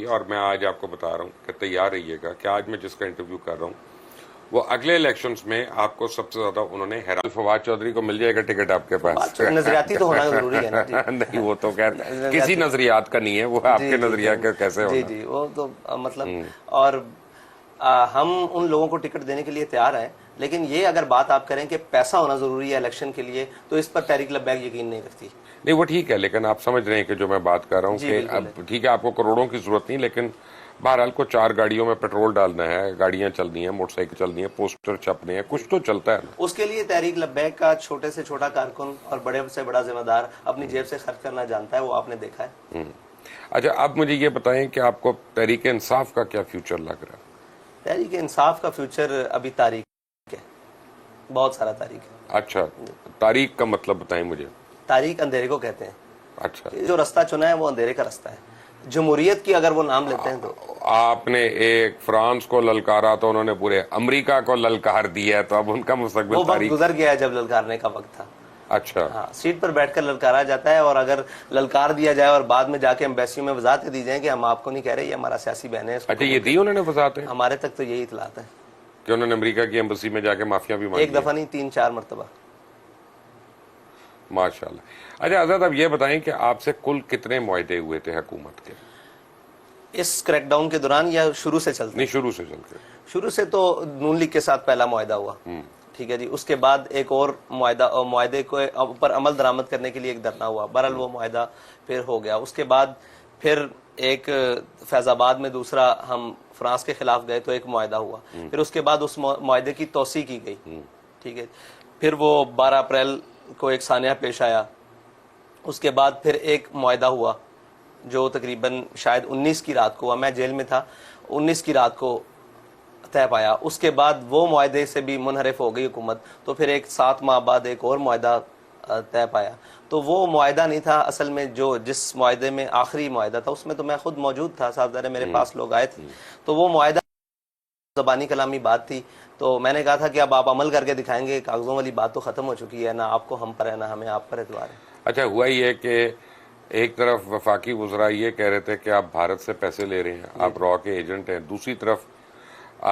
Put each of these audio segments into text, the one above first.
اور میں آج آپ کو بتا رہا ہوں کہ تیار رہیے گا کہ آج میں جس کا انٹرویو کر رہا ہوں وہ اگلے الیکشنز میں آپ کو سب سے زیادہ انہوں نے حیران. فواد چودھری کو مل جائے گا ٹکٹ آپ کے پاس؟ نظریاتی تو ہونا ضروری ہے نا جی. نہیں وہ تو خیر کسی نظریات کا نہیں ہے, وہ آپ کے نظریات کا کیسے ہونا. جی وہ تو مطلب, اور ہم ان لوگوں کو ٹکٹ دینے کے لیے تیار ہیں, لیکن یہ اگر بات آپ کریں کہ پیسہ ہونا ضروری ہے الیکشن کے لیے, تو اس پر تحریک لبیک یقین نہیں کرتی. نہیں وہ ٹھیک ہے, لیکن آپ سمجھ رہے ہیں کہ جو میں بات کر رہا ہوں کہ اب ٹھیک ہے آپ کو کروڑوں کی ضرورت نہیں, لیکن بہرحال کو 4 گاڑیوں میں پیٹرول ڈالنا ہے, گاڑیاں چلنی ہیں, موٹر سائیکل چلنی ہے, پوسٹر چھپنے ہیں, کچھ تو چلتا ہے نا. اس کے لیے تحریک لبیک کا چھوٹے سے چھوٹا کارکن اور بڑے سے بڑا ذمہ دار اپنی جیب سے خرچ کرنا جانتا ہے, وہ آپ نے دیکھا ہے. اچھا اب مجھے یہ بتائیں کہ آپ کو تحریک انصاف کا کیا فیوچر لگ رہا ہے؟ تحریک انصاف کا فیوچر ابھی تاریخ ہے, بہت سارا تاریخ ہے. اچھا تاریخ کا مطلب بتائیں مجھے. تاریخ اندھیرے کو کہتے ہیں. اچھا جو رستہ چنا ہے وہ اندھیرے کا رستہ ہے. جمہوریت کی اگر وہ نام لیتے ہیں تو آپ نے ایک فرانس کو للکارا تو انہوں نے پورے امریکہ کو للکار دیا ہے, تو اب ان کا مستقبل وہ وقت تاریخ گزر گیا ہے جب للکارنے کا وقت تھا. اچھا ہاں, سیٹ پر بیٹھ کر للکارا جاتا ہے, اور اگر للکار دیا جائے اور بعد میں جا کے ایمبیسیوں میں وضاحت دی جائیں کہ ہم آپ کو نہیں کہہ رہے, یہ ہمارا سیاسی بہن ہے. اچھا یہ دی انہوں نے وضاحتیں؟ ہمارے تک تو یہی اطلاعات ہے کہ انہوں نے امریکہ کی ایمبسی میں جا کے معافیاں بھی مانگی. ایک دفعہ نہیں 3-4 مرتبہ. ماشاءاللہ. اچھا حضرت اب یہ بتائیں کہ آپ سے کل کتنے معاہدے ہوئے تھے حکومت کے اس کریک ڈاؤن کے دوران, یا شروع سے چلتے؟ نہیں شروع سے چل کے. شروع سے تو نون لیگ کے ساتھ پہلا معاہدہ ہوا, ٹھیک ہے جی. اس کے بعد ایک اور معاہدے کو پر عمل درآمد کرنے کے لیے ایک دھرنا ہوا, بہرحال وہ معاہدہ پھر ہو گیا. اس کے بعد پھر ایک فیض آباد میں دوسرا ہم فرانس کے خلاف گئے تو ایک معاہدہ ہوا. پھر اس کے بعد اس معاہدے کی توسیع کی گئی, ٹھیک ہے. پھر وہ 12 اپریل کو ایک سانحہ پیش آیا. اس کے بعد پھر ایک معاہدہ ہوا جو تقریباً شاید 19 کی رات کو ہوا, میں جیل میں تھا, 19 کی رات کو طے پایا. اس کے بعد وہ معاہدے سے بھی منحرف ہو گئی حکومت, تو پھر ایک 7 ماہ بعد ایک اور معاہدہ طے پایا. تو وہ معاہدہ نہیں تھا اصل میں, جس معاہدے میں آخری معاہدہ تھا اس میں تو میں خود موجود تھا, صاحبزادے میرے پاس لوگ آئے تھے. تو وہ معاہدہ زبانی کلامی بات تھی, تو میں نے کہا تھا کہ اب آپ عمل کر کے دکھائیں گے, کاغذوں والی بات تو ختم ہو چکی ہے, نہ آپ کو ہم پر ہے نہ ہمیں آپ پر اعتبار ہے. اچھا ہوا یہ کہ ایک طرف وفاقی وزراء یہ کہہ رہے تھے کہ آپ بھارت سے پیسے لے رہے ہیں, آپ را کے ایجنٹ ہیں, دوسری طرف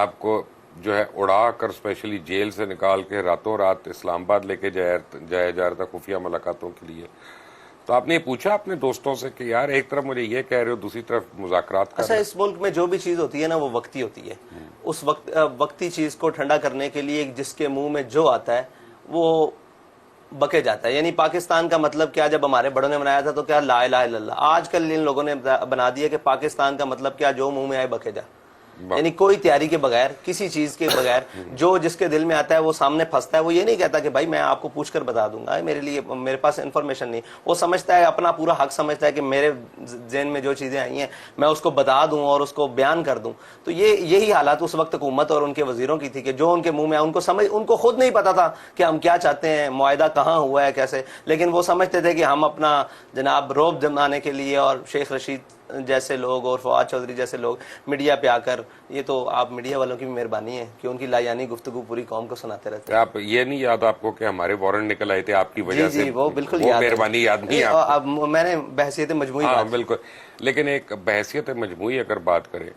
آپ کو جو ہے اڑا کر اسپیشلی جیل سے نکال کے راتوں رات اسلام آباد لے کے جایا جا رہا تھا خفیہ ملاقاتوں کے لیے. تو آپ نے یہ پوچھا اپنے دوستوں سے کہ یار ایک طرف مجھے یہ کہہ رہے ہو, دوسری طرف مذاکرات کر اچھا اس ملک میں جو بھی چیز ہوتی ہے نا وہ وقتی ہوتی ہے. اس وقتی چیز کو ٹھنڈا کرنے کے لیے جس کے منہ میں جو آتا ہے وہ بکے جاتا ہے. یعنی پاکستان کا مطلب کیا جب ہمارے بڑوں نے بنایا تھا تو کیا لا الہ الا اللہ. آج کل ان لوگوں نے بنا دیا کہ پاکستان کا مطلب کیا جو منہ میں آئے بکے جا. یعنی کوئی تیاری کے بغیر, کسی چیز کے بغیر, جو جس کے دل میں آتا ہے وہ سامنے پھنستا ہے. وہ یہ نہیں کہتا کہ بھائی میں آپ کو پوچھ کر بتا دوں گا, میرے پاس انفارمیشن نہیں. وہ سمجھتا ہے, اپنا پورا حق سمجھتا ہے کہ میرے ذہن میں جو چیزیں آئی ہیں میں اس کو بتا دوں اور اس کو بیان کر دوں. تو یہی حالات اس وقت حکومت اور ان کے وزیروں کی تھی کہ جو ان کے منہ میں ان کو خود نہیں پتا تھا کہ ہم کیا چاہتے ہیں, معاہدہ کہاں ہوا ہے کیسے, لیکن وہ سمجھتے تھے کہ ہم اپنا جناب روب جمانے کے لیے, اور شیخ رشید جیسے لوگ اور فواد چودھری جیسے لوگ میڈیا پہ آ کر, یہ تو آپ میڈیا والوں کی بھی مہربانی ہے کہ ان کی لایانی گفتگو پوری قوم کو سناتے رہتے ہیں. آپ یہ نہیں یاد آپ کو کہ ہمارے وارنٹ نکل آئے تھے آپ کی وجہ سے؟ جی وہ بالکل وہ مہربانی یاد نہیں ہے آپ کو؟ میں نے بحثیت مجموعی ہاں بالکل, لیکن ایک بحثیت مجموعی اگر بات کریں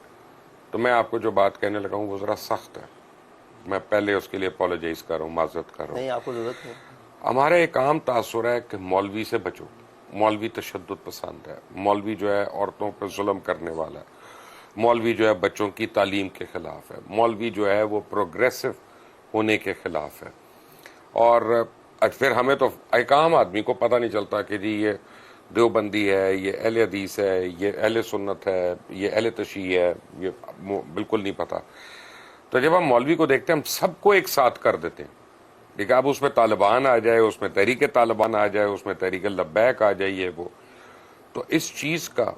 تو میں آپ کو جو بات کہنے لگا ہوں وہ ذرا سخت ہے, میں پہلے اس کے لیے اپولوجائز کر رہا ہوں, معذرت کر رہا ہوں. نہیں آپ کو ضرورت نہیں. ہمارا ایک عام تاثر ہے کہ مولوی سے بچو, مولوی تشدد پسند ہے, مولوی جو ہے عورتوں پہ ظلم کرنے والا ہے, مولوی جو ہے بچوں کی تعلیم کے خلاف ہے, مولوی جو ہے وہ پروگریسو ہونے کے خلاف ہے. اور پھر ہمیں تو ایک عام آدمی کو پتہ نہیں چلتا کہ جی یہ دیوبندی ہے, یہ اہل حدیث ہے, یہ اہل سنت ہے, یہ اہل تشیع ہے, یہ بالکل نہیں پتہ. تو جب ہم مولوی کو دیکھتے ہیں ہم سب کو ایک ساتھ کر دیتے ہیں. لیکن اب اس میں طالبان آ جائے, اس میں تحریک طالبان آ جائے, اس میں تحریک لبیک آ جائے, وہ تو اس چیز کا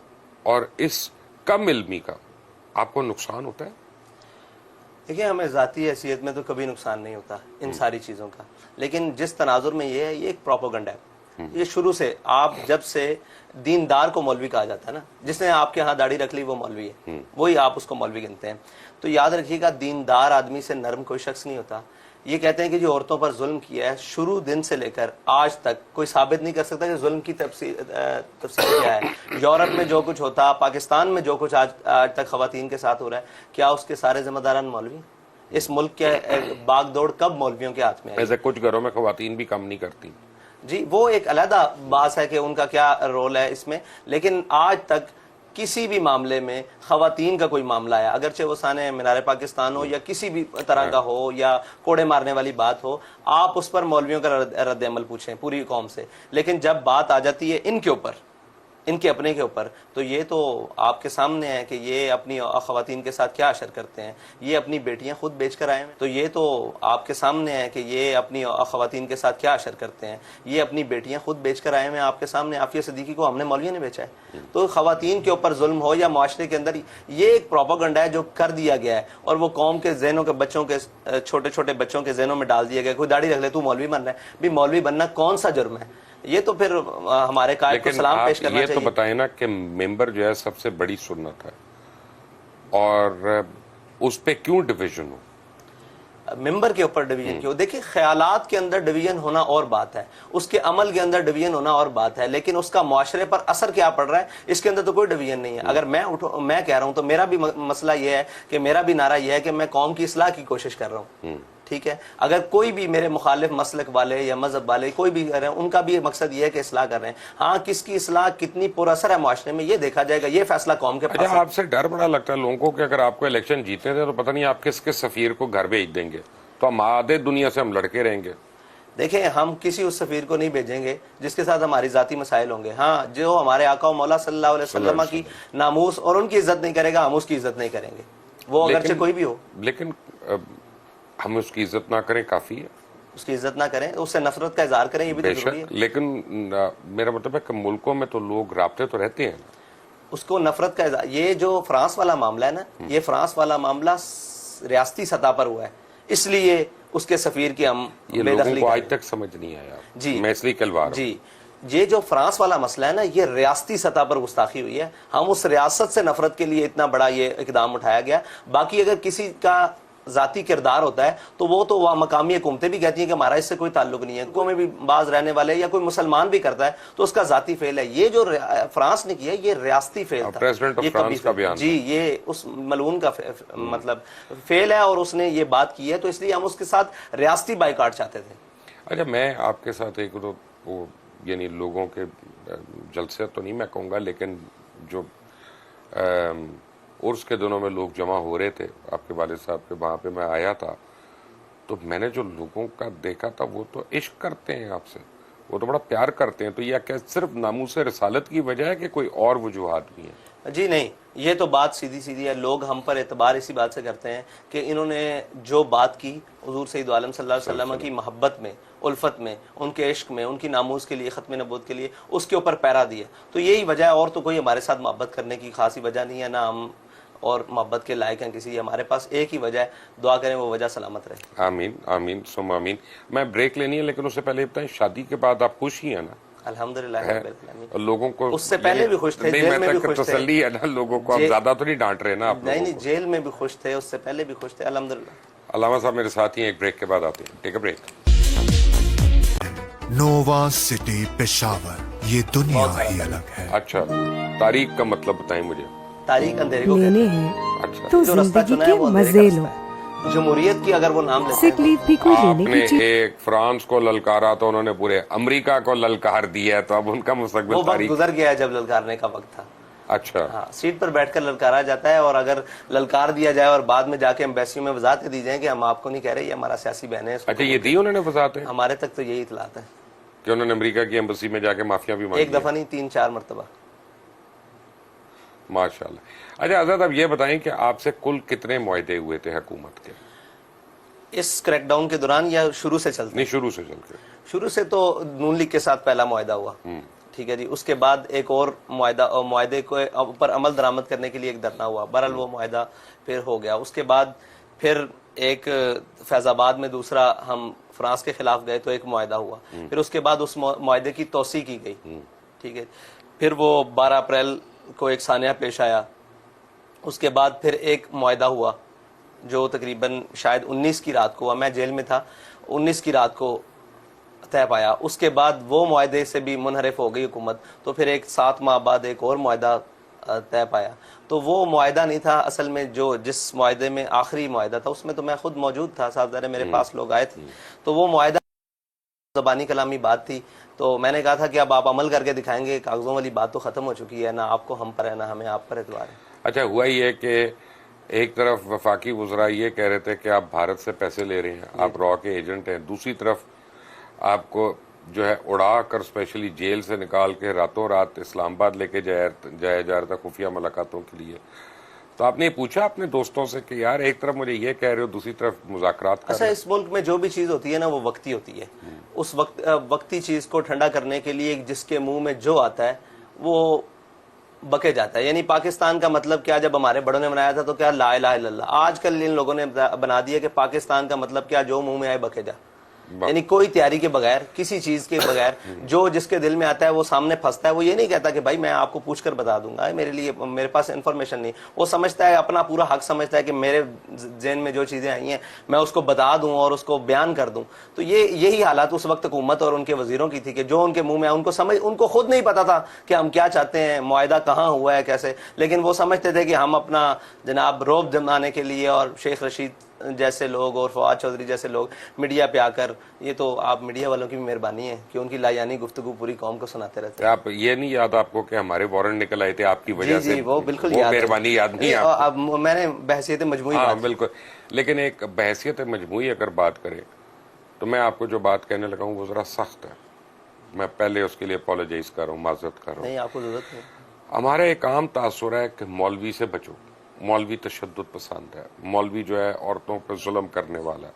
اور اس کم علمی کا آپ کو نقصان ہوتا ہے؟ دیکھیں ہمیں ذاتی حیثیت میں تو کبھی نقصان نہیں ہوتا ان ساری چیزوں کا, لیکن جس تناظر میں یہ ہے یہ ایک پروپیگنڈا ہے. یہ شروع سے آپ جب سے دیندار کو مولوی کہا جاتا ہے نا, جس نے آپ کے ہاں داڑھی رکھ لی وہ مولوی ہے, وہی آپ اس کو مولوی گنتے ہیں. تو یاد رکھیے گا دیندار آدمی سے نرم کوئی شخص نہیں ہوتا, یہ کہتے ہیں کہ جو عورتوں پر ظلم کیا ہے شروع دن سے لے کر آج تک کوئی ثابت نہیں کر سکتا کہ ظلم کی تفصیل کیا ہے. یورپ میں جو کچھ ہوتا، پاکستان میں جو کچھ آج تک خواتین کے ساتھ ہو رہا ہے، کیا اس کے سارے ذمہ داران مولوی؟ اس ملک کے باغ دوڑ کب مولویوں کے ہاتھ میں آئی؟ ایسے کچھ گھروں میں خواتین بھی کم نہیں کرتی. جی وہ ایک علیحدہ بات ہے کہ ان کا کیا رول ہے اس میں، لیکن آج تک کسی بھی معاملے میں خواتین کا کوئی معاملہ ہے، اگرچہ وہ سانے مینار پاکستان ہو یا کسی بھی طرح کا ہو یا کوڑے مارنے والی بات ہو، آپ اس پر مولویوں کا رد عمل پوچھیں پوری قوم سے. لیکن جب بات آ جاتی ہے ان کے اوپر، ان کے اپنے کے اوپر، تو یہ تو آپ کے سامنے ہے کہ یہ اپنی خواتین کے ساتھ کیا اشر کرتے ہیں. یہ اپنی بیٹیاں خود بیچ کر آئے ہیں، تو یہ تو آپ کے سامنے ہے کہ یہ اپنی خواتین کے ساتھ کیا اشر کرتے ہیں. یہ اپنی بیٹیاں خود بیچ کر آئے ہیں آپ کے سامنے. عافیہ صدیقی کو ہم نے مولوی نے بیچا ہے. تو خواتین کے اوپر ظلم ہو یا معاشرے کے اندر، یہ ایک پروپیگنڈا ہے جو کر دیا گیا ہے اور وہ قوم کے ذہنوں کے بچوں کے، چھوٹے چھوٹے بچوں کے ذہنوں میں ڈال دیا گیا. کوئی داڑھی رکھ لے تو مولوی بن رہا ہے. بھی مولوی بننا کون سا جرم ہے؟ یہ تو پھر ہمارے قائد کو سلام پیش کرنا چاہیے. یہ تو بتائیں نا کہ ممبر جو ہے سب سے بڑی سنت ہے، اور اس پہ کیوں ڈویژن ہو؟ ممبر کے اوپر ڈویژن کیوں؟ دیکھیں خیالات کے اندر ڈویژن ہونا اور بات ہے، اس کے عمل کے اندر ڈویژن ہونا اور بات ہے، لیکن اس کا معاشرے پر اثر کیا پڑ رہا ہے اس کے اندر تو کوئی ڈویژن نہیں ہے. اگر میں کہہ رہا ہوں تو میرا بھی مسئلہ یہ ہے کہ میرا بھی نعرہ یہ ہے کہ میں قوم کی اصلاح کی کوشش کر رہا ہوں. ٹھیک ہے، اگر کوئی بھی میرے مخالف مسلک والے یا مذہب والے کوئی بھی کر رہے ہیں، ان کا بھی مقصد یہ ہے کہ اصلاح کر رہے ہیں. ہاں کس کی اصلاح کتنی پر اثر ہے معاشرے میں یہ دیکھا جائے گا، یہ فیصلہ قوم کے پاس ہے. آپ سے ڈر بڑا لگتا ہے لوگوں کو کہ اگر آپ کو الیکشن جیتنے تھے تو پتہ نہیں آپ کس سفیر کو گھر بھیج دیں گے، تو ہم آدھے دنیا سے ہم لڑکے رہیں گے. دیکھیں ہم کسی اس سفیر کو نہیں بھیجیں گے جس کے ساتھ ہماری ذاتی مسائل ہوں گے. ہاں جو ہمارے آقا و مولا صلی اللہ علیہ وسلم کی ناموس اور ان کی عزت نہیں کرے گا، ہم اس کی عزت نہیں کریں گے، وہ اگرچہ کوئی بھی ہو. لیکن ہم اس کی عزت نہ کریں کافی ہے؟ اس کی عزت نہ کریں، اس سے نفرت کا اظہار کریں، یہ بھی تو ضروری ہے. لیکن میرا مطلب ہے کہ ملکوں میں تو لوگ رابطے تو رہتے ہیں نا. اس کو نفرت کا اظہار، یہ جو فرانس والا معاملہ ہے نا، یہ فرانس والا معاملہ ریاستی سطح پر ہوا ہے، اس لیے اس کے سفیر کی ہم یہ لوگوں کو آج تک سمجھ نہیں آیا. جی میں اس لیے کلوار جی یہ جو فرانس والا مسئلہ ہے نا، یہ ریاستی سطح پر گستاخی ہوئی ہے. ہم اس ریاست سے نفرت کے لیے اتنا بڑا یہ اقدام اٹھایا گیا. باقی اگر کسی کا ذاتی کردار ہوتا ہے تو وہ تو مقامی حکومتیں بھی کہتی ہیں کہ ہمارا اس سے کوئی تعلق نہیں ہے. حکومتوں میں بھی بعض رہنے والے یا کوئی مسلمان بھی کرتا ہے تو اس کا ذاتی فعل ہے. یہ جو فرانس نے کیا یہ ریاستی فعل تھا. پریزیڈنٹ آف فرانس کا بیان جی یہ اس ملعون کا مطلب فعل ہے اور اس نے یہ بات کی ہے، تو اس لیے ہم اس کے ساتھ ریاستی بائیکاٹ چاہتے تھے. اچھا میں آپ کے ساتھ ایک وہ یعنی لوگوں کے جلسے تو نہیں میں کہوں گا، لیکن جو عرس کے دنوں میں لوگ جمع ہو رہے تھے آپ کے والد صاحب کے، وہاں پہ میں آیا تھا تو میں نے جو لوگوں کا دیکھا تھا وہ تو عشق کرتے ہیں آپ سے، وہ تو بڑا پیار کرتے ہیں. تو یہ کہ صرف ناموس رسالت کی وجہ ہے کہ کوئی اور وجوہات بھی ہیں؟ جی نہیں، یہ تو بات سیدھی سیدھی ہے. لوگ ہم پر اعتبار اسی بات سے کرتے ہیں کہ انہوں نے جو بات کی حضور سید عالم صلی اللہ علیہ وسلم کی محبت میں، الفت میں، ان کے عشق میں، ان کی ناموس کے لیے، ختم نبوت کے لیے، اس کے اوپر پیرا دیا. تو یہی وجہ ہے، اور تو کوئی ہمارے ساتھ محبت کرنے کی خاصی وجہ نہیں ہے، نہ ہم اور محبت کے لائق ہیں کسی. ہمارے پاس ایک ہی وجہ ہے، دعا کریں وہ وجہ سلامت رہے. آمین آمین ثم آمین. میں بریک لینی ہے لیکن اس سے پہلے بتائیں شادی کے بعد آپ خوش ہی ہیں نا؟ الحمدللہ. لوگوں کو اس سے پہلے بھی خوش تھے، جیل میں بھی خوش تھے. تسلی ہے نا لوگوں کو، آپ زیادہ تو نہیں ڈانٹ رہے نا آپ؟ نہیں جیل میں بھی خوش تھے، اس سے پہلے بھی خوش تھے الحمدللہ. علامہ صاحب میرے ساتھ ہی ایک بریک کے بعد آتے ہیں. Take a break. Nova City Peshawar, یہ دنیا ہی الگ ہے. اچھا تاریخ کا مطلب بتائیں مجھے. تاریخ اندھیرے کو لینے ہیں اچھا تو جو رستہ زندگی چنا کے ہے وہ اندھیرے کا مزے رستہ لو. ہے. جمہوریت کی اگر وہ نام لیتے سک لیو بھی کوئی آپ لینے نے کی چیز. ایک فرانس کو للکارا تو انہوں نے پورے امریکہ کو للکار دیا ہے، تو اب ان کا وہ مستقبل وقت تاریخ. گزر گیا ہے جب للکارنے کا وقت تھا. اچھا ہاں سیٹ پر بیٹھ کر للکارا جاتا ہے، اور اگر للکار دیا جائے اور بعد میں جا کے ایمبیسیوں میں وضاحتیں دی جائیں کہ ہم آپ کو نہیں کہہ رہے، یہ ہمارا سیاسی بہن ہے. اچھا یہ دی انہوں نے وضاحتیں ہمارے تک تو یہی اطلاعات ہے کہ انہوں نے امریکہ کی ایمبسی میں جا کے معافیا بھی مانگی؟ ایک دفعہ نہیں 3-4 مرتبہ. ماشاءاللہ. اچھا حضرت اب یہ بتائیں کہ آپ سے کل کتنے معاہدے ہوئے تھے حکومت کے؟ اس کریک ڈاؤن کے دوران یا شروع سے چلتے؟ نہیں شروع سے چل کے. شروع سے تو نون لیگ کے ساتھ پہلا معاہدہ ہوا. ٹھیک ہے جی. اس کے بعد ایک اور معاہدے کو اوپر عمل درآمد کرنے کے لیے ایک دھرنا ہوا. بہرحال وہ معاہدہ پھر ہو گیا. اس کے بعد پھر ایک فیض آباد میں دوسرا ہم فرانس کے خلاف گئے تو ایک معاہدہ ہوا. پھر اس کے بعد اس معاہدے کی توسیع کی گئی. ٹھیک ہے. پھر وہ 12 اپریل کو ایک سانحہ پیش آیا. اس کے بعد پھر ایک معاہدہ ہوا جو تقریباً شاید 19 کی رات کو ہوا، میں جیل میں تھا، 19 کی رات کو طے پایا. اس کے بعد وہ معاہدے سے بھی منحرف ہو گئی حکومت، تو پھر ایک 7 ماہ بعد ایک اور معاہدہ طے پایا. تو وہ معاہدہ نہیں تھا اصل میں، جو جس معاہدے میں آخری معاہدہ تھا اس میں تو میں خود موجود تھا، صاحب ذرا میرے پاس لوگ آئے تھے. تو وہ معاہدہ زبانی کلامی بات تھی، تو میں نے کہا تھا کہ اب آپ عمل کر کے دکھائیں گے، کاغذوں والی بات تو ختم ہو چکی ہے، نہ آپ کو ہم پر ہے نہ ہمیں آپ پر اعتبار ہے. اچھا ہوا یہ کہ ایک طرف وفاقی وزراء یہ کہہ رہے تھے کہ آپ بھارت سے پیسے لے رہے ہیں، آپ را کے ایجنٹ ہیں، دوسری طرف آپ کو جو ہے اڑا کر اسپیشلی جیل سے نکال کے راتوں رات اسلام آباد لے کے جایا جا رہا تھا خفیہ ملاقاتوں کے لیے. تو آپ نے یہ پوچھا اپنے دوستوں سے کہ یار ایک طرف مجھے یہ کہہ رہے ہو، دوسری طرف مذاکرات کر اچھا، اس ملک میں جو بھی چیز ہوتی ہے نا وہ وقتی ہوتی ہے. اس وقتی چیز کو ٹھنڈا کرنے کے لیے جس کے منہ میں جو آتا ہے وہ بکے جاتا ہے. یعنی پاکستان کا مطلب کیا جب ہمارے بڑوں نے بنایا تھا تو کیا لا الہ الا اللہ. آج کل ان لوگوں نے بنا دیا کہ پاکستان کا مطلب کیا جو منہ میں آئے بکے جا. یعنی کوئی تیاری کے بغیر، کسی چیز کے بغیر، جو جس کے دل میں آتا ہے وہ سامنے پھنستا ہے. وہ یہ نہیں کہتا کہ بھائی میں آپ کو پوچھ کر بتا دوں گا، میرے پاس انفارمیشن نہیں. وہ سمجھتا ہے، اپنا پورا حق سمجھتا ہے کہ میرے ذہن میں جو چیزیں آئی ہیں میں اس کو بتا دوں اور اس کو بیان کر دوں. تو یہی حالات اس وقت حکومت اور ان کے وزیروں کی تھی کہ جو ان کے منہ میں ان کو خود نہیں پتا تھا کہ ہم کیا چاہتے ہیں، معاہدہ کہاں ہوا ہے، کیسے. لیکن وہ سمجھتے تھے کہ ہم اپنا جناب روب جمانے کے لیے، اور شیخ رشید جیسے لوگ اور فواد چودھری جیسے لوگ میڈیا پہ آ کر، یہ تو آپ میڈیا والوں کی بھی مہربانی ہے کہ ان کی لایانی گفتگو پوری قوم کو سناتے رہتے ہیں. آپ یہ نہیں یاد آپ کو کہ ہمارے وارنٹ نکل آئے تھے آپ کی وجہ سے؟ جی وہ بالکل یاد ہے. مہربانی یاد نہیں آپ کو؟ اب میں نے بحثیت مجموعی ہاں بات. بالکل. لیکن ایک بحثیت مجموعی اگر بات کریں تو میں آپ کو جو بات کہنے لگا ہوں وہ ذرا سخت ہے. میں پہلے اس کے لیے اپولوجائز کر رہا ہوں، معذرت کر رہا ہوں. نہیں، آپ کو ضرورت نہیں. ہمارا ایک عام تاثر ہے کہ مولوی سے بچو، مولوی تشدد پسند ہے، مولوی جو ہے عورتوں پہ ظلم کرنے والا ہے،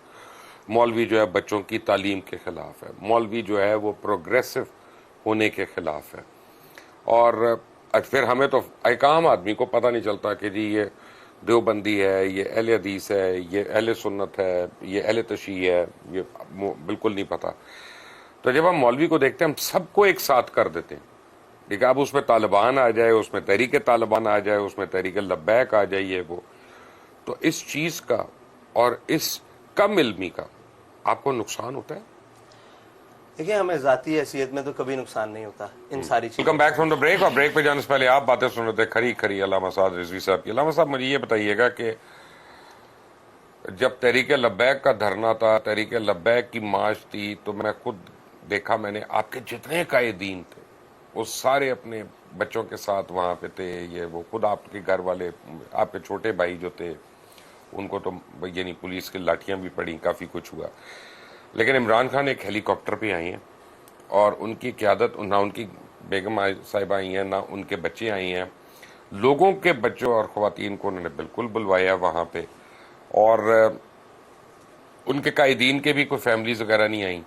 مولوی جو ہے بچوں کی تعلیم کے خلاف ہے، مولوی جو ہے وہ پروگریسو ہونے کے خلاف ہے. اور پھر ہمیں تو ایک عام آدمی کو پتہ نہیں چلتا کہ جی یہ دیوبندی ہے، یہ اہل حدیث ہے، یہ اہل سنت ہے، یہ اہل تشیع ہے، یہ بالکل نہیں پتہ. تو جب ہم مولوی کو دیکھتے ہیں ہم سب کو ایک ساتھ کر دیتے ہیں. ٹھیک ہے، اب اس میں طالبان آ جائے، اس میں تحریک طالبان آ جائے، اس میں تحریک لبیک آ جائیے، وہ تو اس چیز کا اور اس کم علمی کا آپ کو نقصان ہوتا ہے. دیکھیں، ہمیں ذاتی حیثیت میں تو کبھی نقصان نہیں ہوتا ان ساری چیزوں. Welcome back from the break. اور بریک پہ جانے سے پہلے آپ باتیں سن رہے تھے کھری کھری علامہ سعد رضوی صاحب کی. علامہ صاحب مجھے یہ بتائیے گا کہ جب تحریک لبیک کا دھرنا تھا، تحریک لبیک کی مارچ تھی، تو میں خود دیکھا، میں نے آپ کے جتنے قائدین تھے وہ سارے اپنے بچوں کے ساتھ وہاں پہ تھے. یہ وہ خود آپ کے گھر والے، آپ کے چھوٹے بھائی جو تھے ان کو تو یعنی پولیس کی لاٹھیاں بھی پڑیں، کافی کچھ ہوا. لیکن عمران خان ایک ہیلی کاپٹر پہ آئی ہیں اور ان کی قیادت، نہ ان کی بیگم صاحبہ آئی ہیں نہ ان کے بچے آئی ہیں، لوگوں کے بچوں اور خواتین کو انہوں نے بالکل بلوایا وہاں پہ. اور ان کے قائدین کے بھی کوئی فیملیز وغیرہ نہیں آئیں.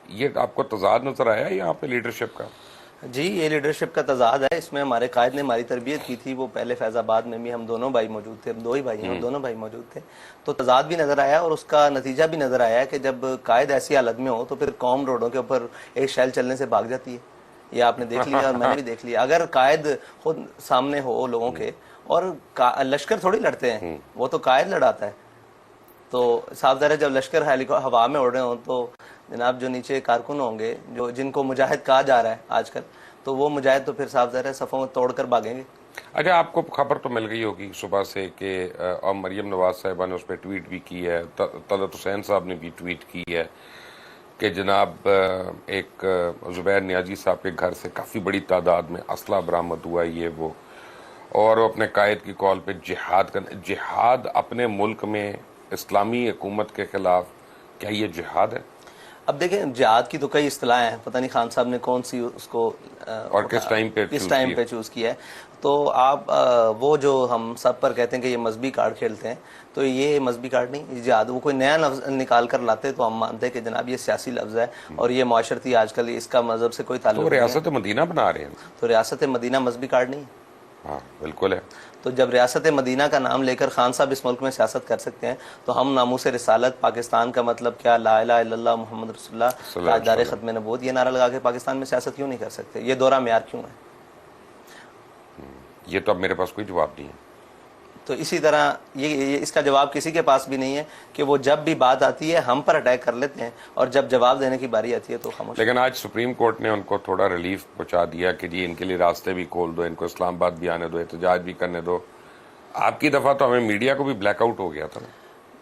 یہ آپ کو تضاد نظر آیا یہاں پہ لیڈرشپ کا؟ جی، یہ لیڈرشپ کا تضاد ہے. اس میں ہمارے قائد نے ہماری تربیت کی تھی. وہ پہلے فیض آباد میں بھی ہم دونوں بھائی موجود تھے، ہم 2 ہی بھائی ہیں اور دونوں بھائی موجود تھے. تو تضاد بھی نظر آیا اور اس کا نتیجہ بھی نظر آیا کہ جب قائد ایسی حالت میں ہو تو پھر قوم روڈوں کے اوپر ایک شیل چلنے سے بھاگ جاتی ہے. یہ آپ نے دیکھ لیا اور میں نے بھی دیکھ لیا. اگر قائد خود سامنے ہو لوگوں کے، اور لشکر تھوڑی لڑتے ہیں، وہ تو قائد لڑاتا ہے. تو صاف ظاہر ہے جب لشکر ہوا میں اڑ رہے ہوں تو جناب جو نیچے کارکن ہوں گے، جن کو مجاہد کہا جا رہا ہے آج کل، تو وہ مجاہد تو پھر صاف ظاہر ہے صفوں میں توڑ کر بھاگیں گے. اچھا، آپ کو خبر تو مل گئی ہوگی صبح سے کہ مریم نواز صاحبہ نے اس پہ ٹویٹ بھی کی ہے، طلعت حسین صاحب نے بھی ٹویٹ کی ہے کہ جناب ایک زبیر نیازی صاحب کے گھر سے کافی بڑی تعداد میں اسلحہ برآمد ہوا، یہ وہ، اور وہ اپنے قائد کی کال پہ جہاد اپنے ملک میں اسلامی حکومت کے خلاف، کیا یہ جہاد ہے؟ اب دیکھیں، جہاد کی تو کئی اصطلاحیں ہیں، پتہ نہیں خان صاحب نے کون سی اس کو اور کس ٹائم پہ چوز کیا ہے. تو آپ وہ جو ہم سب پر کہتے ہیں کہ یہ مذہبی کارڈ کھیلتے ہیں، تو یہ مذہبی کارڈ نہیں، یہ جہاد. وہ کوئی نیا لفظ نکال کر لاتے تو ہم مانتے ہیں کہ جناب یہ سیاسی لفظ ہے اور یہ معاشرتی، آج کل اس کا مذہب سے کوئی تعلق نہیں ہے. تو ریاست مدینہ بنا رہے ہیں، تو ریاست مدینہ مذہبی کارڈ نہیں ہے؟ ہاں بالکل ہے. تو جب ریاست مدینہ کا نام لے کر خان صاحب اس ملک میں سیاست کر سکتے ہیں تو ہم ناموس رسالت، پاکستان کا مطلب کیا، لا الہ الا اللہ محمد رسول اللہ، تاجدار ختم نبوت، یہ نعرہ لگا کے پاکستان میں سیاست کیوں نہیں کر سکتے؟ یہ دورہ معیار کیوں ہے؟ یہ تو اب میرے پاس کوئی جواب نہیں ہے. تو اسی طرح یہ اس کا جواب کسی کے پاس بھی نہیں ہے کہ وہ جب بھی بات آتی ہے ہم پر اٹیک کر لیتے ہیں اور جب جواب دینے کی باری آتی ہے تو خاموش. لیکن آج سپریم کورٹ نے ان کو تھوڑا ریلیف پہنچا دیا کہ جی ان کے لیے راستے بھی کھول دو, ان کو اسلام آباد بھی آنے دو, احتجاج بھی کرنے دو. آپ کی دفعہ تو ہمیں میڈیا کو بھی بلیک آؤٹ ہو گیا تھا.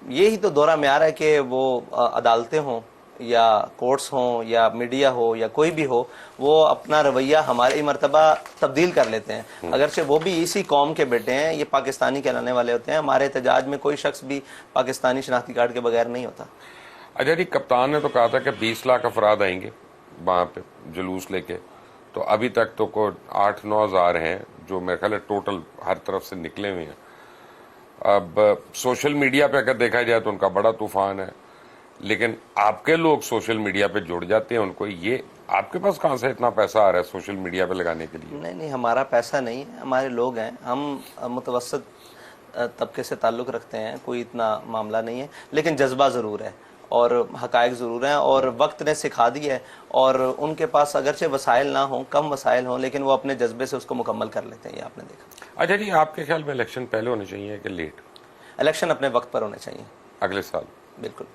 یہی تو دورہ معیار ہے کہ وہ عدالتیں ہوں یا کورٹس ہوں یا میڈیا ہو یا کوئی بھی ہو, وہ اپنا رویہ ہماری مرتبہ تبدیل کر لیتے ہیں. اگرچہ وہ بھی اسی قوم کے بیٹے ہیں, یہ پاکستانی کہلانے والے ہوتے ہیں. ہمارے احتجاج میں کوئی شخص بھی پاکستانی شناختی کارڈ کے بغیر نہیں ہوتا. اچھا جی, کپتان نے تو کہا تھا کہ 20 لاکھ افراد آئیں گے وہاں پہ جلوس لے کے, تو ابھی تک تو کوئی 8-9 ہزار ہیں جو میرے خیال ہے ٹوٹل ہر طرف سے نکلے ہوئے ہیں. اب سوشل میڈیا پہ اگر دیکھا جائے تو ان کا بڑا طوفان ہے, لیکن آپ کے لوگ سوشل میڈیا پہ جڑ جاتے ہیں ان کو. یہ آپ کے پاس کہاں سے اتنا پیسہ آ رہا ہے سوشل میڈیا پہ لگانے کے لیے؟ نہیں, ہمارا پیسہ نہیں ہے, ہمارے لوگ ہیں. ہم متوسط طبقے سے تعلق رکھتے ہیں, کوئی اتنا معاملہ نہیں ہے, لیکن جذبہ ضرور ہے اور حقائق ضرور ہیں اور وقت نے سکھا دی ہے. اور ان کے پاس اگرچہ وسائل نہ ہوں, کم وسائل ہوں, لیکن وہ اپنے جذبے سے اس کو مکمل کر لیتے ہیں. یہ آپ نے دیکھا. اچھا جی, آپ کے خیال میں الیکشن پہلے ہونے چاہیے کہ لیٹ؟ الیکشن اپنے وقت پر ہونے چاہیے, اگلے سال. بالکل.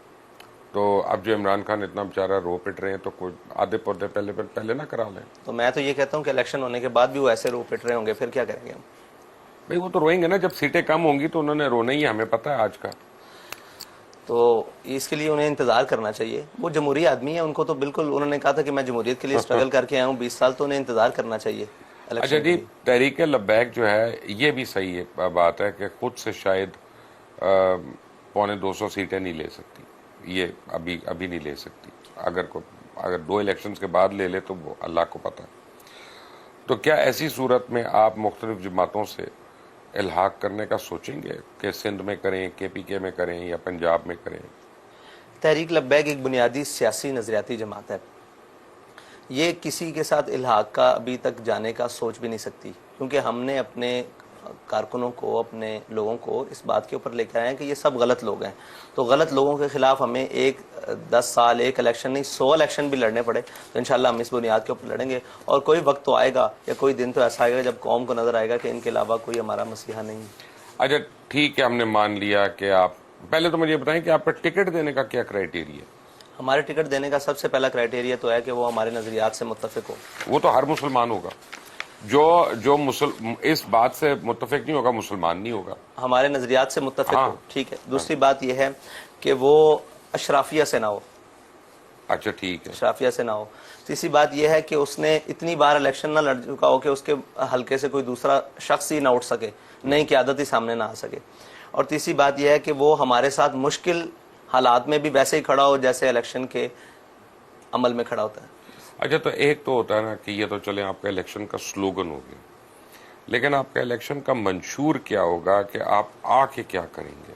تو اب جو عمران خان اتنا بیچارہ رو پٹ رہے ہیں تو کوئی آدھے پودے پہلے نہ کرا لیں. تو میں تو یہ کہتا ہوں کہ الیکشن ہونے کے بعد بھی وہ ایسے رو پٹ رہے ہوں گے, پھر کیا کریں گے ہم؟ بھئی وہ تو روئیں گے نا, جب سیٹیں کم ہوں گی تو انہوں نے رونا ہی ہے, ہمیں پتہ ہے آج کا. تو اس کے لیے انہیں انتظار کرنا چاہیے. وہ جمہوری آدمی ہیں, ان کو تو بالکل, انہوں نے کہا تھا کہ میں جمہوریت کے لیے اسٹرگل کر کے آیا ہوں 20 سال, تو انہیں انتظار کرنا چاہیے. اچھا جی, تحریک لبیک جو ہے یہ بھی صحیح ہے بات ہے کہ خود سے شاید 250 سیٹیں نہیں لے سکتی. یہ ابھی نہیں لے سکتی. اگر 2 الیکشنز کے بعد لے لے تو وہ اللہ کو پتہ. تو کیا ایسی صورت میں آپ مختلف جماعتوں سے الحاق کرنے کا سوچیں گے کہ سندھ میں کریں, KPK میں کریں یا پنجاب میں کریں؟ تحریک لبیک ایک بنیادی سیاسی نظریاتی جماعت ہے. یہ کسی کے ساتھ الحاق کا ابھی تک جانے کا سوچ بھی نہیں سکتی, کیونکہ ہم نے اپنے کارکنوں کو, اپنے لوگوں کو اس بات کے اوپر لے کے آئے ہیں کہ یہ سب غلط لوگ ہیں. تو غلط لوگوں کے خلاف ہمیں 10 سال ایک الیکشن نہیں 100 الیکشن بھی لڑنے پڑے تو انشاءاللہ ہم اس بنیاد کے اوپر لڑیں گے. اور کوئی وقت تو آئے گا یا کوئی دن تو ایسا آئے گا جب قوم کو نظر آئے گا کہ ان کے علاوہ کوئی ہمارا مسیحا نہیں ہے. اچھا ٹھیک ہے, ہم نے مان لیا کہ آپ پہلے تو مجھے یہ بتائیں کہ آپ کا ٹکٹ دینے کا کیا کرائیٹیریا ہے؟ ہمارے ٹکٹ دینے کا سب سے پہلا کرائیٹیریا تو ہے کہ وہ ہمارے نظریات سے متفق ہو. وہ تو ہر مسلمان ہوگا. جو اس بات سے متفق نہیں ہوگا مسلمان نہیں ہوگا. ہمارے نظریات سے متفق ہو, ٹھیک ہے. دوسری بات یہ ہے کہ وہ اشرافیہ سے نہ ہو. اچھا ٹھیک ہے, اشرافیہ سے نہ ہو. تیسری بات یہ ہے کہ اس نے اتنی بار الیکشن نہ لڑ چکا ہو کہ اس کے حلقے سے کوئی دوسرا شخص ہی نہ اٹھ سکے, نئی قیادت ہی سامنے نہ آ سکے. اور تیسری بات یہ ہے کہ وہ ہمارے ساتھ مشکل حالات میں بھی ویسے ہی کھڑا ہو جیسے الیکشن کے عمل میں کھڑا ہوتا ہے. اچھا تو ایک تو ہوتا ہے نا کہ یہ تو چلیں آپ کا الیکشن کا سلوگن ہو گیا, لیکن آپ کا الیکشن کا منشور کیا ہوگا کہ آپ آ کے کیا کریں گے؟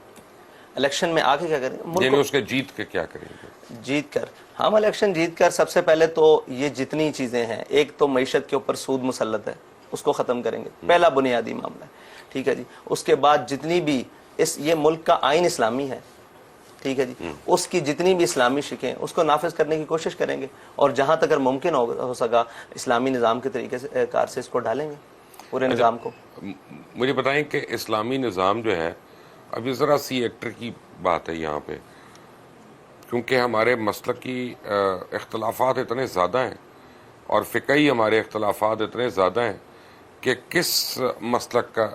الیکشن میں آ کے کیا کریں گے؟ یعنی اس کے جیت کے کیا کریں گے؟ جیت کر, ہم الیکشن جیت کر سب سے پہلے تو یہ جتنی چیزیں ہیں, ایک تو معیشت کے اوپر سود مسلط ہے اس کو ختم کریں گے, پہلا بنیادی معاملہ ہے, ٹھیک ہے جی. اس کے بعد جتنی بھی یہ ملک کا آئین اسلامی ہے, ٹھیک ہے جی, اس کی جتنی بھی اسلامی شکیں اس کو نافذ کرنے کی کوشش کریں گے, اور جہاں تک اگر ممکن ہو سکا اسلامی نظام کے طریقے سے کار سے اس کو ڈالیں گے پورے نظام کو. مجھے بتائیں کہ اسلامی نظام جو ہے, ابھی ذرا سی ایکٹر کی بات ہے یہاں پہ, کیونکہ ہمارے مسلک کی اختلافات اتنے زیادہ ہیں اور فقہی ہمارے اختلافات اتنے زیادہ ہیں کہ کس مسلک کا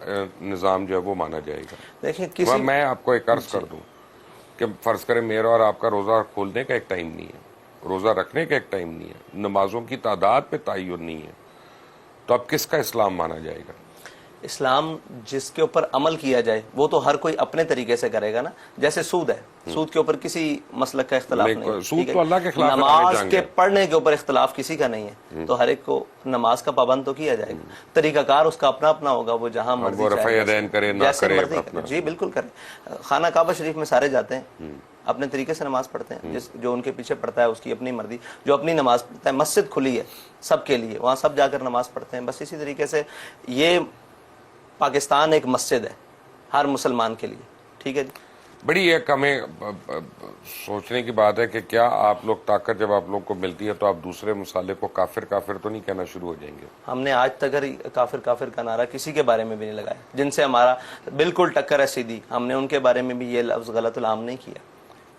نظام جو ہے وہ مانا جائے گا. دیکھیں میں آپ کو ایک عرض کر دوں کہ فرض کریں میرا اور آپ کا روزہ کھولنے کا ایک ٹائم نہیں ہے, روزہ رکھنے کا ایک ٹائم نہیں ہے, نمازوں کی تعداد پہ تعین نہیں ہے, تو اب کس کا اسلام مانا جائے گا؟ اسلام جس کے اوپر عمل کیا جائے وہ تو ہر کوئی اپنے طریقے سے کرے گا نا. جیسے سود ہے, سود کے اوپر کسی مسلک کا اختلاف نہیں, سود تو اللہ کے خلاف ہے. نماز کے پڑھنے کے اوپر اختلاف کسی کا نہیں ہے, تو ہر ایک کو نماز کا پابند تو کیا جائے گا. طریقہ کار اس کا اپنا اپنا ہوگا, وہ جہاں مرضی رفع یدین کرے نہ کرے, جی بالکل کرے. خانہ کعبہ شریف میں سارے جاتے ہیں, اپنے طریقے سے نماز پڑھتے ہیں, جو ان کے پیچھے پڑھتا ہے اس کی اپنی مرضی, جو اپنی نماز پڑھتا ہے. مسجد کھلی ہے سب کے لیے, وہاں سب جا کر نماز پڑھتے ہیں. بس اسی طریقے سے یہ پاکستان ایک مسجد ہے ہر مسلمان کے لیے, ٹھیک ہے جی. بڑی ایک ہمیں سوچنے کی بات ہے کہ کیا آپ لوگ طاقت جب آپ لوگ کو ملتی ہے تو آپ دوسرے مصالح کو کافر کافر تو نہیں کہنا شروع ہو جائیں گے؟ ہم نے آج تک کافر کافر کا نعرہ کسی کے بارے میں بھی نہیں لگایا. جن سے ہمارا بالکل ٹکر ہے سیدھی, ہم نے ان کے بارے میں بھی یہ لفظ غلط العام نہیں کیا.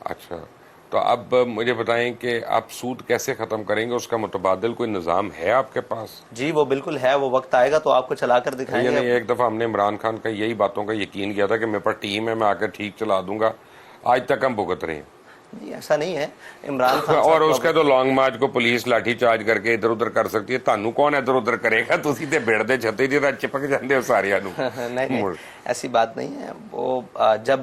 اچھا, تو اب مجھے بتائیں کہ آپ سود کیسے ختم کریں گے؟ اس کا متبادل کوئی نظام ہے آپ کے پاس؟ جی وہ بالکل ہے, وہ وقت آئے گا تو آپ کو چلا کر دکھائیں گے. یعنی ایک دفعہ ہم نے عمران خان کا یہی باتوں کا یقین کیا تھا کہ میرے پاس ٹیم ہے, میں آ کر ٹھیک چلا دوں گا, آج تک ہم بھگت رہے ہیں. جی ایسا نہیں ہے. عمران خان اور اس کا تو لانگ مارچ کو پولیس لاٹھی چارج کر کے ادھر ادھر کر سکتی ہے, تانوں کون ادھر ادھر کرے گا؟ تسی تے بھیڑتے چھتے جی چپک جاندے ہو سارے نو. نہیں ایسی بات نہیں ہے. وہ جب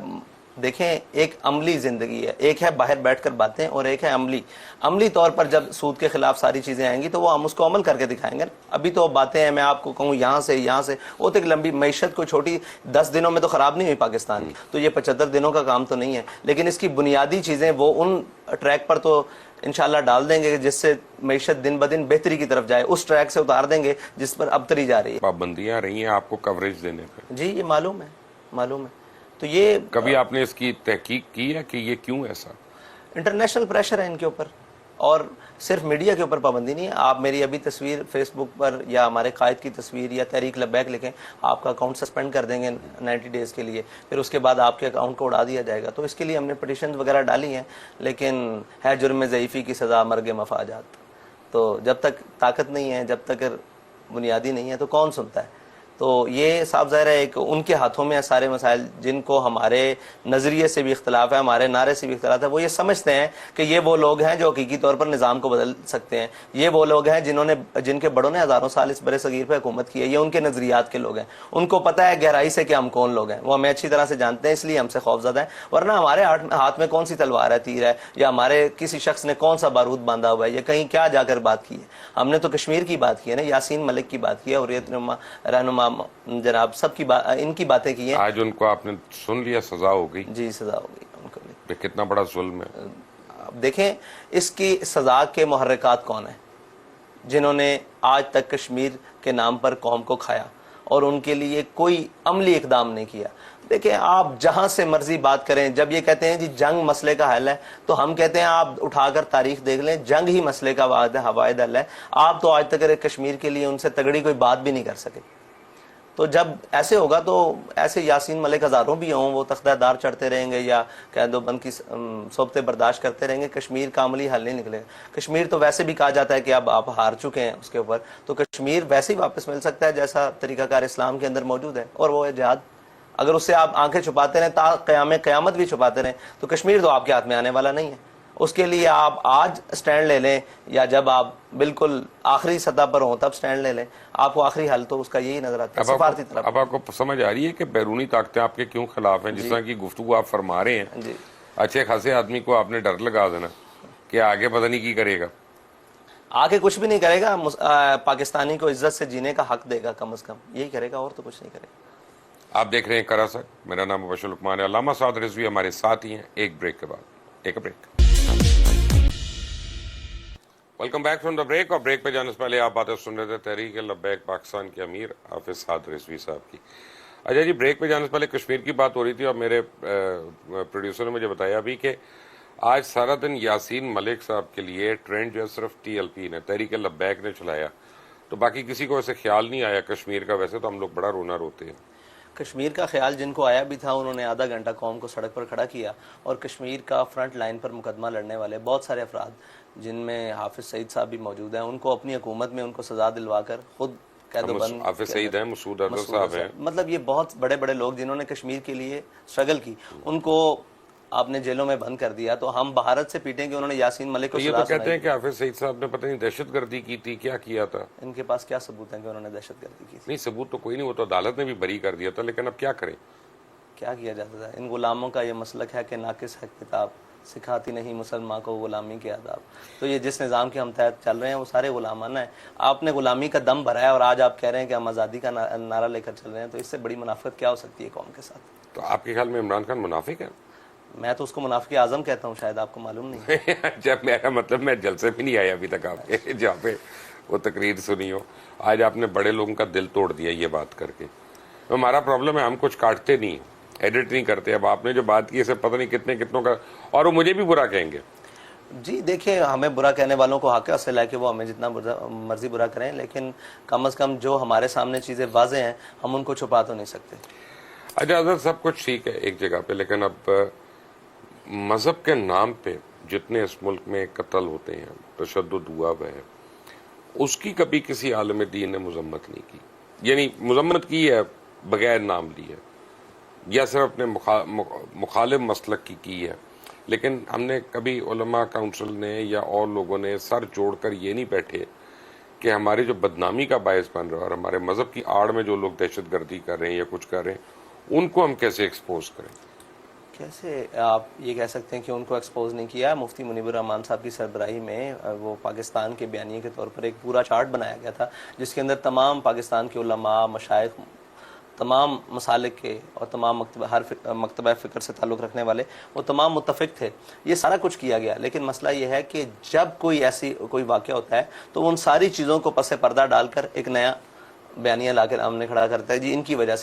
دیکھیں ایک عملی زندگی ہے, ایک ہے باہر بیٹھ کر باتیں اور ایک ہے عملی طور پر جب سود کے خلاف ساری چیزیں آئیں گی تو وہ ہم اس کو عمل کر کے دکھائیں گے. ابھی تو باتیں ہیں, میں آپ کو کہوں یہاں سے وہ تو ایک لمبی معیشت کو چھوٹی 10 دنوں میں تو خراب نہیں ہوئی پاکستان کی, تو یہ 75 دنوں کا کام تو نہیں ہے, لیکن اس کی بنیادی چیزیں وہ ان ٹریک پر تو انشاءاللہ ڈال دیں گے جس سے معیشت دن بدن بہتری کی طرف جائے. اس ٹریک سے اتار دیں گے جس پر ابتری جا رہی ہے. پابندیاں رہی ہیں آپ کو کوریج دینے پہ؟ جی یہ معلوم ہے. تو یہ کبھی آپ نے اس کی تحقیق کی ہے کہ یہ کیوں ایسا؟ انٹرنیشنل پریشر ہے ان کے اوپر, اور صرف میڈیا کے اوپر پابندی نہیں ہے. آپ میری ابھی تصویر فیس بک پر یا ہمارے قائد کی تصویر یا تحریک لبیک لکھیں, آپ کا اکاؤنٹ سسپینڈ کر دیں گے 90 ڈیز کے لیے, پھر اس کے بعد آپ کے اکاؤنٹ کو اڑا دیا جائے گا. تو اس کے لیے ہم نے پٹیشنز وغیرہ ڈالی ہیں, لیکن ہے جرم ضعیفی کی سزا مرگ مفاجات. تو جب تک طاقت نہیں ہے, جب تک بنیادی نہیں ہے تو کون سنتا ہے؟ تو یہ صاف ظاہر ہے ایک ان کے ہاتھوں میں سارے مسائل, جن کو ہمارے نظریے سے بھی اختلاف ہے, ہمارے نعرے سے بھی اختلاف ہے. وہ یہ سمجھتے ہیں کہ یہ وہ لوگ ہیں جو حقیقی طور پر نظام کو بدل سکتے ہیں, یہ وہ لوگ ہیں جن کے بڑوں نے ہزاروں سال اس برے صغیر پہ حکومت کی ہے, یہ ان کے نظریات کے لوگ ہیں. ان کو پتہ ہے گہرائی سے کہ ہم کون لوگ ہیں, وہ ہمیں اچھی طرح سے جانتے ہیں, اس لیے ہم سے خوف زدہ ہیں. ورنہ ہمارے ہاتھ میں کون سی تلوار ہے, تیر ہے, یا ہمارے کسی شخص نے کون سا بارود باندھا ہوا ہے, یا کہیں کیا جا کر بات کی ہے. ہم نے تو کشمیر کی بات کی ہے نا, یاسین ملک کی بات کی ہے, حریت رہنما جناب سب کی ان کی باتیں کی ہیں. آج ان کو آپ نے سن لیا, سزا ہو گئی؟ جی سزا ہو گئی ان کو بھی. کتنا بڑا ظلم ہے. اب دیکھیں اس کی سزا کے محرکات کون ہیں جنہوں نے آج تک کشمیر کے نام پر قوم کو کھایا اور ان کے لیے کوئی عملی اقدام نہیں کیا. دیکھیں آپ جہاں سے مرضی بات کریں, جب یہ کہتے ہیں جی جنگ مسئلے کا حل ہے, تو ہم کہتے ہیں آپ اٹھا کر تاریخ دیکھ لیں, جنگ ہی مسئلے کا واحد حل ہے. آپ تو آج تک کشمیر کے لیے ان سے تگڑی کوئی بات بھی نہیں کر سکے. تو جب ایسے ہوگا تو ایسے یاسین ملک ہزاروں بھی ہوں, وہ تختہ دار چڑھتے رہیں گے یا کہہ دو بند کی صحبتیں برداشت کرتے رہیں گے, کشمیر کا عملی حل نہیں نکلے گا. کشمیر تو ویسے بھی کہا جاتا ہے کہ اب آپ ہار چکے ہیں اس کے اوپر, تو کشمیر ویسے ہی واپس مل سکتا ہے جیسا طریقہ کار اسلام کے اندر موجود ہے, اور وہ ہے جہاد. اگر اس سے آپ آنکھیں چھپاتے رہیں, تا قیامت بھی چھپاتے رہیں, تو کشمیر تو آپ کے ہاتھ میں آنے والا نہیں ہے. اس کے لیے آپ آج سٹینڈ لے لیں, یا جب آپ بالکل آخری سطح پر ہوں تب سٹینڈ لے لیں. آپ کو آخری حل تو اس کا یہی نظر آتا ہے, سفارتی طرف. اب آپ کو سمجھ آ رہی ہے کہ بیرونی طاقتیں آپ کے کیوں خلاف ہیں؟ جس طرح کی گفتگو آپ فرما رہے ہیں, جی اچھے خاصے آدمی کو آپ نے ڈر لگا دینا کہ آگے پتہ نہیں کی کرے گا. آگے کچھ بھی نہیں کرے گا, پاکستانی کو عزت سے جینے کا حق دے گا, کم از کم یہی کرے گا, اور تو کچھ نہیں کرے گا. آپ دیکھ رہے ہیں کراسک, میرا نام مبشر لقمان ہے. علامہ سعد رضوی ہمارے ساتھ ہی ہیں. ایک بریک کے بعد, ایک break. Welcome back from the break. اور بریک پہ جانے سے پہلے آپ باتیں سن رہے تھے تحریک لبیک پاکستان کے امیر حافظ سعد رضوی صاحب کی. اچھا جی, بریک پہ جانے سے پہلے کشمیر کی بات ہو رہی تھی, اور میرے پروڈیوسر نے مجھے بتایا بھی کہ آج سارا دن یاسین ملک صاحب کے لیے ٹرینڈ جو ہے صرف TLP نے, تحریک لبیک نے چلایا, تو باقی کسی کو ایسے خیال نہیں آیا کشمیر کا. ویسے تو ہم لوگ بڑا رونا روتے ہیں. کشمیر کا خیال جن کو آیا بھی تھا, انہوں نے آدھا گھنٹہ قوم کو سڑک پر کھڑا کیا, اور کشمیر کا فرنٹ لائن پر مقدمہ لڑنے والے بہت سارے افراد, جن میں حافظ سعید صاحب بھی موجود ہیں, ان کو اپنی حکومت میں ان کو سزا دلوا کر خود قید و بند. حافظ سعید ہیں, مسعود اظہر صاحب ہیں, مطلب یہ بہت بڑے بڑے لوگ جنہوں نے کشمیر کے لیے اسٹرگل کی, ان کو آپ نے جیلوں میں بند کر دیا. تو ہم بھارت سے پیٹیں کہ انہوں نے یاسین ملک کو یہ تو کہتے ہیں کہ حافظ سعید صاحب نے پتہ نہیں دہشت گردی کی تھی, کیا کیا تھا. ان کے پاس کیا ثبوت ہیں کہ انہوں نے دہشت گردی کی تھی؟ نہیں ثبوت تو کوئی نہیں, وہ تو عدالت نے بھی بری کر دیا تھا, لیکن اب کیا کریں. کیا کیا جاتا تھا. ان غلاموں کا یہ مسلک ہے کہ ناقص ہے کتاب, سکھاتی نہیں مسلمان کو غلامی کے آداب. تو یہ جس نظام کے ہم تحت چل رہے ہیں وہ سارے غلامانہ ہیں. آپ نے غلامی کا دم بھرا ہے, اور آج آپ کہہ رہے ہیں کہ ہم آزادی کا نعرہ لے کر چل رہے ہیں, تو اس سے بڑی منافقت کیا ہو سکتی ہے قوم کے ساتھ. تو آپ کے خیال میں عمران خان منافق ہے؟ میں تو اس کو منافق اعظم کہتا ہوں, شاید آپ کو معلوم نہیں. جب میرا مطلب, میں جلسے بھی نہیں آیا ابھی تک آپ کے جہاں پہ وہ تقریر سنی ہو. آج آپ نے بڑے لوگوں کا دل توڑ دیا یہ بات کر کے. ہمارا پرابلم ہے, ہم کچھ کاٹتے نہیں, ایڈٹ نہیں کرتے. اب آپ نے جو بات کی اسے پتہ نہیں کتنوں کا, اور وہ مجھے بھی برا کہیں گے. جی دیکھیں, ہمیں برا کہنے والوں کو حق ہے اس سے لے کے وہ ہمیں جتنا مرضی برا کریں, لیکن کم از کم جو ہمارے سامنے چیزیں واضح ہیں ہم ان کو چھپا تو نہیں سکتے. اچھا حضرت, سب کچھ ٹھیک ہے ایک جگہ پہ, لیکن اب مذہب کے نام پہ جتنے اس ملک میں قتل ہوتے ہیں, تشدد ہوا ہوا ہے, اس کی کبھی کسی عالم دین نے مذمت نہیں کی. یعنی مذمت کی ہے بغیر نام لیے, یا صرف اپنے مخالف مسلک کی ہے, لیکن ہم نے کبھی علماء کونسل نے یا اور لوگوں نے سر جوڑ کر یہ نہیں بیٹھے کہ ہماری جو بدنامی کا باعث بن رہا ہے اور ہمارے مذہب کی آڑ میں جو لوگ دہشت گردی کر رہے ہیں یا کچھ کر رہے ہیں ان کو ہم کیسے ایکسپوز کریں. کیسے آپ یہ کہہ سکتے ہیں کہ ان کو ایکسپوز نہیں کیا؟ مفتی منیب الرحمان صاحب کی سربراہی میں وہ پاکستان کے بیانیے کے طور پر ایک پورا چارٹ بنایا گیا تھا جس کے اندر تمام پاکستان کے علماء, مشائخ, تمام مسالک کے اور تمام ہر مکتبہ فکر سے تعلق رکھنے والے وہ تمام متفق تھے. یہ سارا کچھ کیا گیا, لیکن مسئلہ یہ ہے کہ جب کوئی واقعہ ہوتا ہے تو ان ساری چیزوں کو پس پردہ ڈال کر ایک نیا بیانیہ لا کر ہم نے کھڑا کرتا ہے. جی ان کی وجہ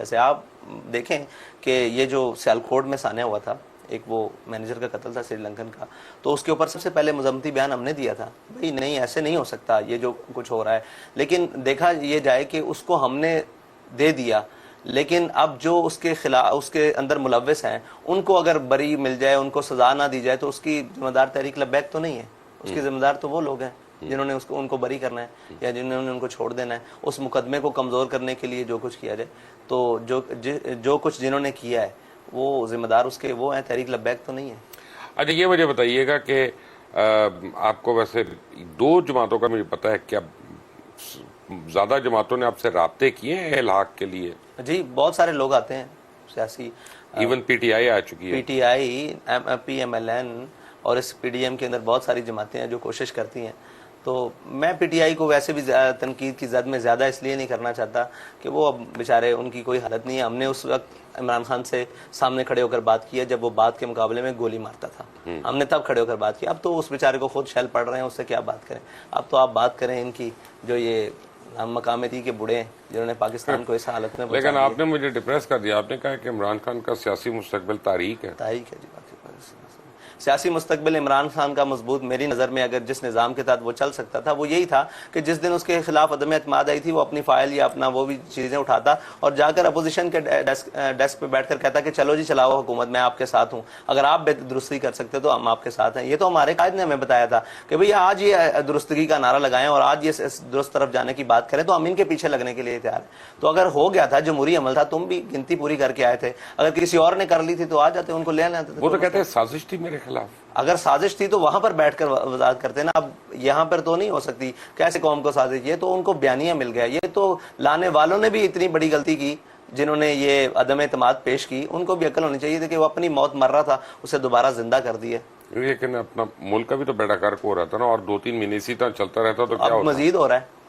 سے آپ دیکھیں کہ یہ جو سیالکوٹ میں سانحہ ہوا تھا, ایک وہ مینیجر کا قتل تھا سری لنکن کا, تو اس کے اوپر سب سے پہلے مذمتی بیان ہم نے دیا تھا, بھائی نہیں ایسے نہیں ہو سکتا یہ جو کچھ ہو رہا ہے. لیکن دیکھا یہ جائے کہ اس کو ہم نے دے دیا, لیکن اب جو اس کے خلاف اس کے اندر ملوث ہیں ان کو اگر بری مل جائے, ان کو سزا نہ دی جائے تو اس کی ذمہ دار تحریک لبیک تو نہیں ہے. اس کی ذمہ دار تو وہ لوگ ہیں جنہوں نے ان کو بری کرنا ہے یا جنہوں نے ان کو چھوڑ دینا ہے. اس مقدمے کو کمزور کرنے کے لیے جو کچھ کیا جائے, تو جو کچھ جنہوں نے کیا ہے وہ ذمہ دار اس کے وہ ہیں, تحریک لبیک تو نہیں ہے. اچھا یہ مجھے بتائیے گا کہ آپ کو ویسے دو جماعتوں کا مجھے پتا ہے, کیا زیادہ جماعتوں نے آپ سے رابطے کیے ہیں الحاق کے لیے؟ جی بہت سارے لوگ آتے ہیں سیاسی, ایون پی ٹی آئی آ چکی ہے, P T I, P M L N اور اس پی ڈی ایم کے اندر بہت ساری جماعتیں ہیں جو کوشش کرتی ہیں. تو میں پی ٹی آئی کو ویسے بھی تنقید کی زد میں زیادہ اس لیے نہیں کرنا چاہتا کہ وہ اب بیچارے ان کی کوئی حالت نہیں ہے. ہم نے اس وقت عمران خان سے سامنے کھڑے ہو کر بات کی ہے جب وہ بات کے مقابلے میں گولی مارتا تھا, ہم نے تب کھڑے ہو کر بات کی. اب تو اس بیچارے کو خود شیل پڑ رہے ہیں, اس سے کیا بات کریں. اب تو آپ بات کریں ان کی جو یہ مقامتی کے بڑے ہیں جنہوں نے پاکستان کو اس حالت میں. لیکن آپ نے مجھے ڈپریس کر دیا, آپ نے کہا کہ عمران خان کا سیاسی مستقبل تاریک ہے. تاریک ہے جی, سیاسی مستقبل عمران خان کا مضبوط میری نظر میں اگر جس نظام کے تحت وہ چل سکتا تھا وہ یہی تھا کہ جس دن اس کے خلاف عدم اعتماد آئی تھی وہ اپنی فائل یا اپنا وہ بھی چیزیں اٹھاتا اور جا کر اپوزیشن کے ڈیسک پہ بیٹھ کر کہتا کہ چلو جی چلاؤ حکومت, میں آپ کے ساتھ ہوں, اگر آپ بے درستی کر سکتے تو ہم آپ کے ساتھ ہیں. یہ تو ہمارے قائد نے ہمیں بتایا تھا کہ بھئی آج یہ درستگی کا نعرہ لگائیں اور آج یہ درست طرف جانے کی بات کریں, تو ہم ان کے پیچھے لگنے کے لیے تیار ہیں. تو اگر ہو گیا تھا, جمہوری عمل تھا, تم بھی گنتی پوری کر کے آئے تھے, اگر کسی اور نے کر لی تھی تو آ جاتے, ان کو لے آتے. وہ تو کہتے ہیں سازش تھی میرے خلاف. اگر سازش تھی تو وہاں پر بیٹھ کر وضاحت کرتے نا, اب یہاں پر تو نہیں ہو سکتی. کیسے قوم کو سازش؟ یہ تو ان کو بیانیہ مل گیا. یہ تو لانے والوں نے بھی اتنی بڑی غلطی کی جنہوں نے یہ عدم اعتماد پیش کی, ان کو بھی عقل ہونی چاہیے تھی کہ وہ اپنی موت مر رہا تھا اسے دوبارہ زندہ کر دیا. لیکن اپنا ملک کا بھی تو بیڑا گرک ہو رہا تھا نا, اور 2-3 مہینے اسی طرح چلتا رہتا تو کیا ہوتا. اب مزید ہو رہا ہے.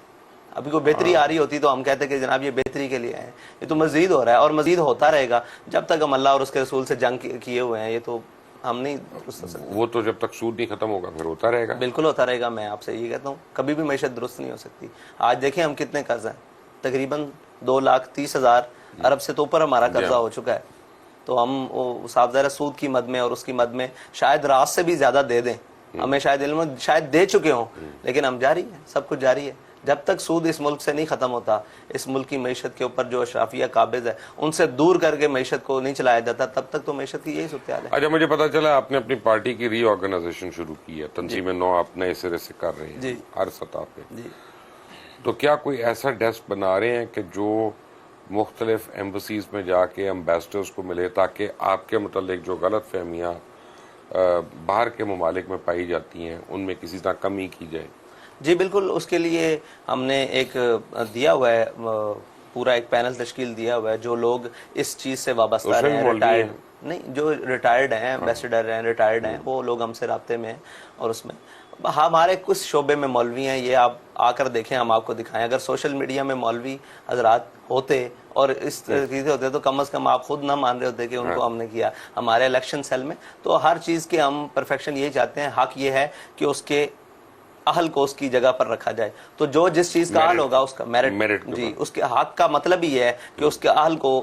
ابھی کوئی بہتری آ رہی ہوتی تو ہم کہتے کہ جناب یہ بہتری کے لیے ہے, یہ تو مزید ہو رہا ہے اور مزید ہوتا رہے گا جب تک ہم اللہ اور اس کے رسول سے جنگ کیے ہوئے ہیں. یہ تو ہم نہیں, وہ تو جب تک سود نہیں ختم ہوگا پھر ہوتا رہے گا. بالکل ہوتا رہے گا. میں آپ سے یہ کہتا ہوں کبھی بھی معیشت درست نہیں ہو سکتی. آج دیکھیں ہم کتنے قرض ہیں, تقریباً 2,30,000 ارب سے تو اوپر ہمارا قرضہ ہو چکا ہے. تو ہم صاحب ظاہر سود کی مد میں اور اس کی مد میں شاید رات سے بھی زیادہ دے دیں, ہمیں شاید علم شاید دے چکے ہوں, لیکن ہم جاری ہیں, سب کچھ جاری ہے. جب تک سود اس ملک سے نہیں ختم ہوتا, اس ملک کی معیشت کے اوپر جو اشرافیہ قابض ہے ان سے دور کر کے معیشت کو نہیں چلایا جاتا, تب تک تو معیشت کی یہی صورتحال ہے. اچھا مجھے پتا چلا آپ نے اپنی پارٹی کی ری آرگنائزیشن شروع کی ہے, تنظیم نو آپ نئے سرے سے کر رہے ہیں ہر سطح پہ. تو کیا کوئی ایسا ڈیسک بنا رہے ہیں کہ جو مختلف ایمبسیز میں جا کے امبیسڈرز کو ملے تاکہ آپ کے متعلق جو غلط فہمیاں باہر کے ممالک میں پائی جاتی ہیں ان میں کسی طرح کمی کی جائے؟ جی بالکل, اس کے لیے ہم نے ایک دیا ہوا ہے, پورا ایک پینل تشکیل دیا ہوا ہے. جو لوگ اس چیز سے وابستہ ہیں, ریٹائرڈ نہیں, جو ریٹائرڈ ہیں, ایمبیسڈر ہیں, ریٹائرڈ ہیں, وہ لوگ ہم سے رابطے میں ہیں. اور اس میں ہمارے کچھ شعبے میں مولوی ہیں, یہ آپ آ کر دیکھیں, ہم آپ کو دکھائیں. اگر سوشل میڈیا میں مولوی حضرات ہوتے اور اس طریقے سے ہوتے تو کم از کم آپ خود نہ مان رہے ہوتے کہ ان کو ہم نے کیا. ہمارے الیکشن سیل میں تو ہر چیز کے ہم پرفیکشن یہی چاہتے ہیں. حق یہ ہے کہ اس کے اہل کو اس کی جگہ پر رکھا جائے. تو جو جس چیز کا اہل ہوگا اس کا میرٹ, جی اس کے حق کا مطلب ہی ہے کہ اس کے اہل کو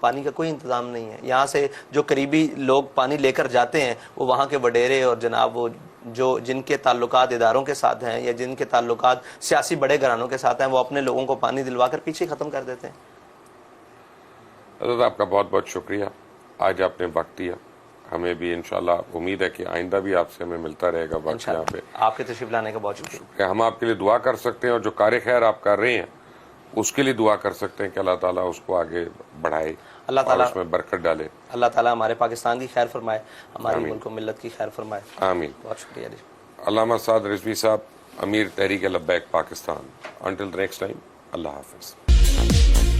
پانی کا کوئی انتظام نہیں ہے. یہاں سے جو قریبی لوگ پانی لے کر جاتے ہیں وہ وہاں کے وڈیرے اور جناب وہ جو جن کے تعلقات اداروں کے ساتھ ہیں یا جن کے تعلقات سیاسی بڑے گھرانوں کے ساتھ ہیں وہ اپنے لوگوں کو پانی دلوا کر پیچھے ختم کر دیتے ہیں. حضرت آپ کا بہت بہت شکریہ، آج آپ نے وقت دیا. ہمیں بھی انشاءاللہ امید ہے کہ آئندہ بھی آپ سے ہمیں ملتا رہے گا وقت یہاں پہ. آپ کے تشریف لانے کا بہت شکریہ. کہ ہم آپ کے لیے دعا کر سکتے ہیں، اور جو کار خیر آپ کر رہے ہیں اس کے لیے دعا کر سکتے ہیں کہ اللہ تعالیٰ اس کو آگے بڑھائے، اللہ اور تعالیٰ اس میں برکت ڈالے. اللہ تعالیٰ ہمارے پاکستان کی خیر فرمائے، ہماری ملک و ملت کی خیر فرمائے. آمین. بہت شکریہ جی. علامہ سعد رضوی صاحب، امیر Tehreek Labbaik Pakistan. Until next time, اللہ حافظ.